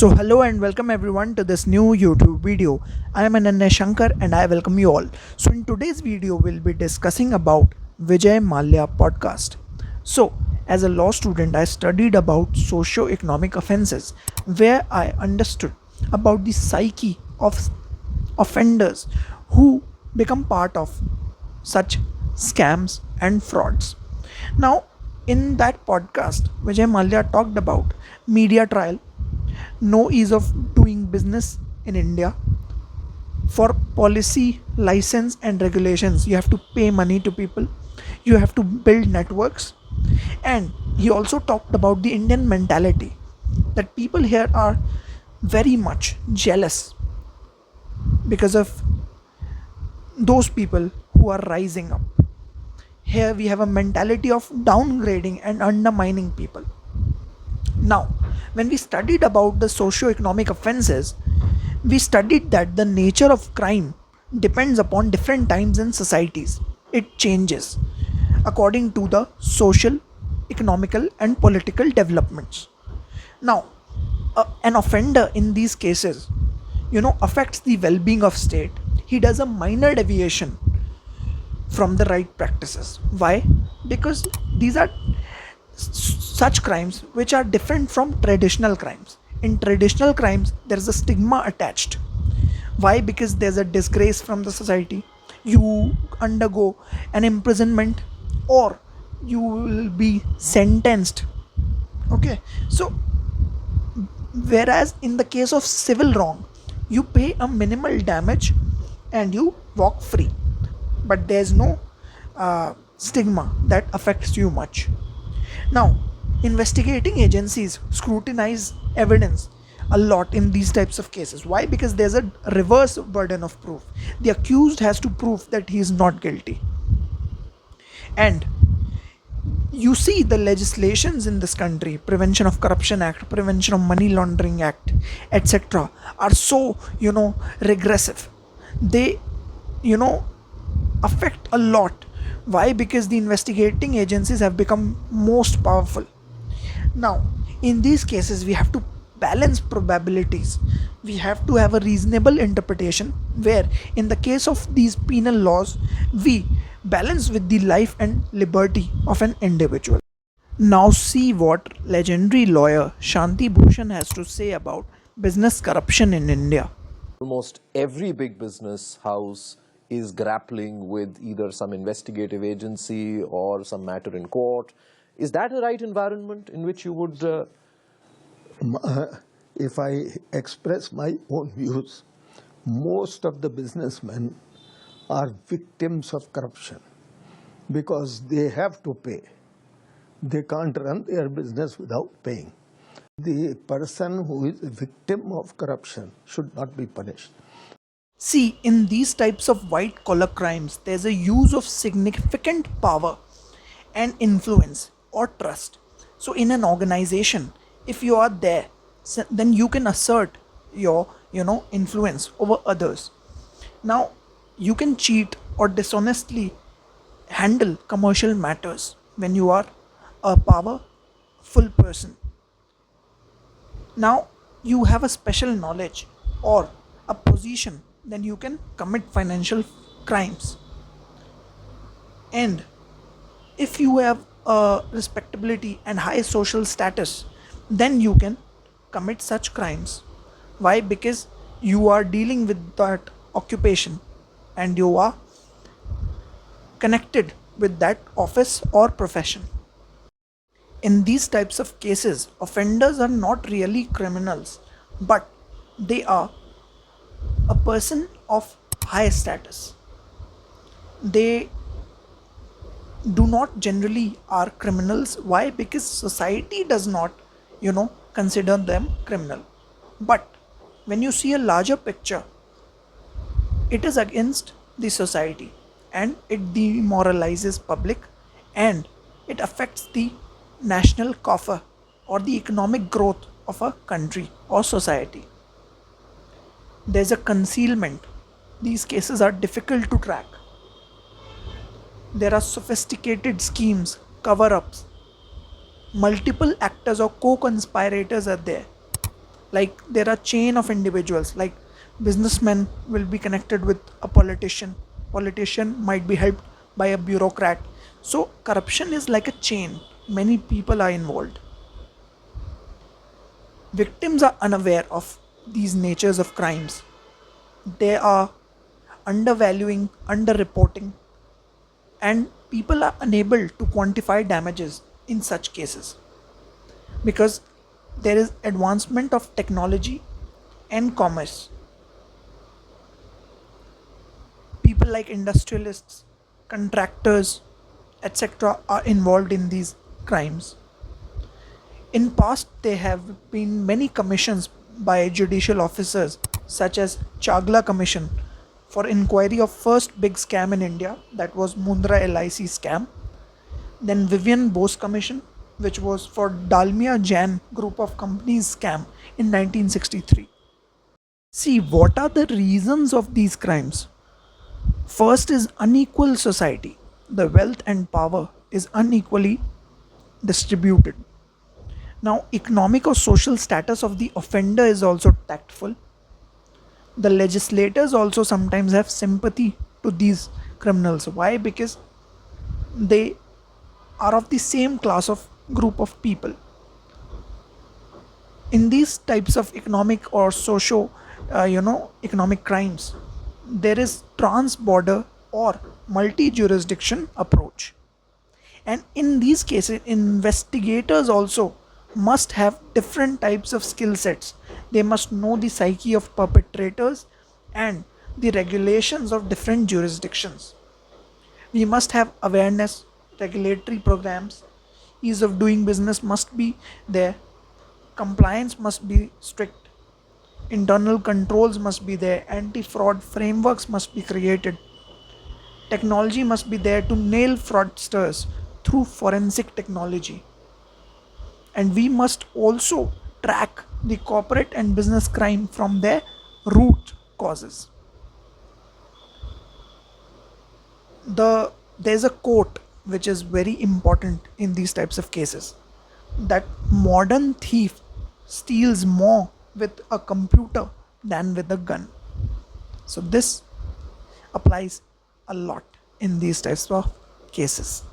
So hello and welcome everyone to this new YouTube video. I am Ananya Shankar and I welcome you all. So in today's video we'll be discussing about Vijay Mallya podcast. So as a law student I studied about socio-economic offences where I understood about the psyche of offenders who become part of such scams and frauds. Now in that podcast Vijay Mallya talked about media trial, no ease of doing business in India. For policy, license, and regulations, you have to pay money to people, you have to build networks. And he also talked about the Indian mentality that people here are very much jealous because of those people who are rising up. Here we have a mentality of downgrading and undermining people. Now, when we studied about the socio-economic offences, we studied that the nature of crime depends upon different times in societies. It changes according to the social, economical, and political developments. Now, an offender in these cases, affects the well-being of state. He does a minor deviation from the right practices. Why? Because these are such crimes which are different from traditional crimes. In traditional crimes, there is a stigma attached. Why? Because there's a disgrace from the society. You undergo an imprisonment or you will be sentenced. Okay, so whereas in the case of civil wrong, you pay a minimal damage and you walk free, but there's no stigma that affects you much. Now, investigating agencies scrutinize evidence a lot in these types of cases. Why? Because there's a reverse burden of proof. The accused has to prove that he is not guilty. And you see the legislations in this country, Prevention of Corruption Act, Prevention of Money Laundering Act, etc., are so, regressive. They, affect a lot. Why? Because the investigating agencies have become most powerful. Now, in these cases, we have to balance probabilities. We have to have a reasonable interpretation where, in the case of these penal laws, we balance with the life and liberty of an individual. Now, see what legendary lawyer Shanti Bhushan has to say about business corruption in India. Almost every big business house is grappling with either some investigative agency or some matter in court. Is that a right environment in which you would... If I express my own views, most of the businessmen are victims of corruption because they have to pay. They can't run their business without paying. The person who is a victim of corruption should not be punished. See, in these types of white collar crimes, there's a use of significant power and influence or trust. So, in an organization, if you are there, then you can assert your, influence over others. Now, you can cheat or dishonestly handle commercial matters when you are a powerful person. Now, you have a special knowledge or a position, then you can commit financial crimes. And if you have a respectability and high social status, then you can commit such crimes. Why? Because you are dealing with that occupation and you are connected with that office or profession. In these types of cases, offenders are not really criminals, but they are a person of high status. They do not generally are criminals. Why? Because society does not, consider them criminal. But when you see a larger picture, it is against the society and it demoralizes public and it affects the national coffer or the economic growth of a country or society. There's a concealment. These cases are difficult to track. There are sophisticated schemes, cover ups. Multiple actors or co conspirators are there. Like there are chain of individuals, like businessmen will be connected with a politician might be helped by a bureaucrat. So corruption is like a chain, many people are involved. Victims are unaware of these natures of crimes. They are undervaluing, underreporting, and people are unable to quantify damages in such cases because there is advancement of technology and commerce. People like industrialists, contractors, etc. are involved in these crimes. In past, there have been many commissions by judicial officers, such as Chagla Commission, for inquiry of first big scam in India, that was Mundra LIC scam. Then Vivian Bose Commission, which was for Dalmia Jain group of companies scam in 1963. See, what are the reasons of these crimes? First is unequal society. The wealth and power is unequally distributed. Now, economic or social status of the offender is also tactful. The legislators also sometimes have sympathy to these criminals. Why? Because they are of the same class of group of people. In these types of economic or socio, economic crimes, there is trans-border or multi-jurisdiction approach. And in these cases, investigators also must have different types of skill sets. They must know the psyche of perpetrators and the regulations of different jurisdictions. We must have awareness, regulatory programs, ease of doing business must be there, compliance must be strict, internal controls must be there, anti fraud frameworks must be created. Technology must be there to nail fraudsters through forensic technology. And we must also track the corporate and business crime from their root causes. There's a quote which is very important in these types of cases, that modern thief steals more with a computer than with a gun. So this applies a lot in these types of cases.